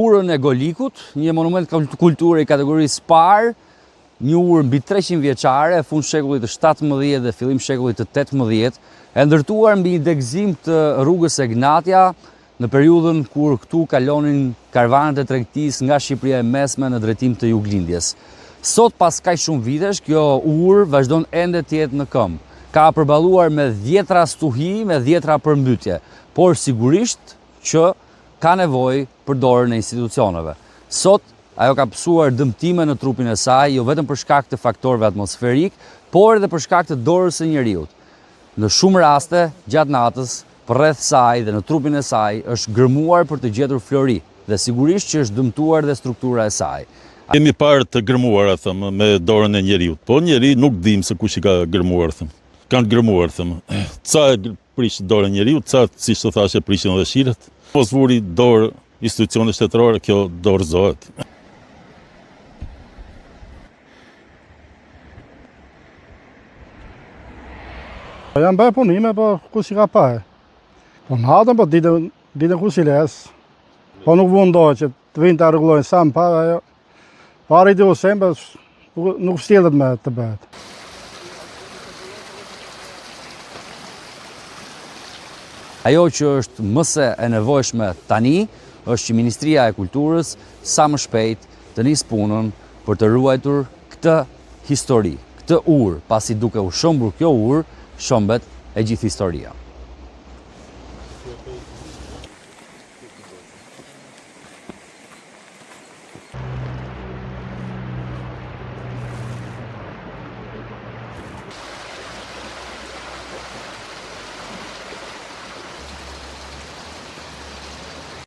Urën e Golikut, një monument kulture i kategorisë parë, një urë mbi 300 vjeçare, fund shekullit të 17 dhe fillim shekullit të 18, e ndërtuar mbi një degëzim të rrugës Egnatia në periudhën kur këtu kalonin karavanet e tregtisë nga Shqipëria e Mesme në drejtim të Juglindjes. Sot pas kaq shumë vitesh, kjo urë vazhdon ende të jetë në këmbë. Ka përballuar me dhjetra stuhi, me dhjetra përmbytje, por sigurisht që ka nevojë për dorën e institucioneve. Sot ajo ka pësuar dëmtime në trupin e saj, jo vetëm për shkak të faktorëve atmosferik, por edhe për shkak të dorës së njeriut. Në shumë raste, gjatë natës, përreth saj dhe në trupin e saj është gërmuar për të gjetur flori dhe sigurisht që është dëmtuar dhe struktura e saj. Kemi parë të gërmuara, thëmë, me dorën e njeriut, po njeri nuk dim se kush i ka gërmuar, thëmë. Kanë gërmuar, thëmë. Ca e prish dorën e njeriut, ca, si që thashe, prishin dhe shiret. Mos vuri dorë institucione shtetërore, kjo dorëzohet. Janë bëjë punime, po kush i ka paje. Po natën, po ditën kush i lesë. Po nuk mundohet që të vinë të rregullojnë sa më parë, ajo. Pari të usem, nuk stillet me të bëhet. Ajo që është mëse e nevojshme tani, është që Ministria e Kulturës sa më shpejt të nisë punën për të ruajtur këtë histori, këtë urë, pasi duke u shëmbur kjo urë, shëmbet e gjithë historia.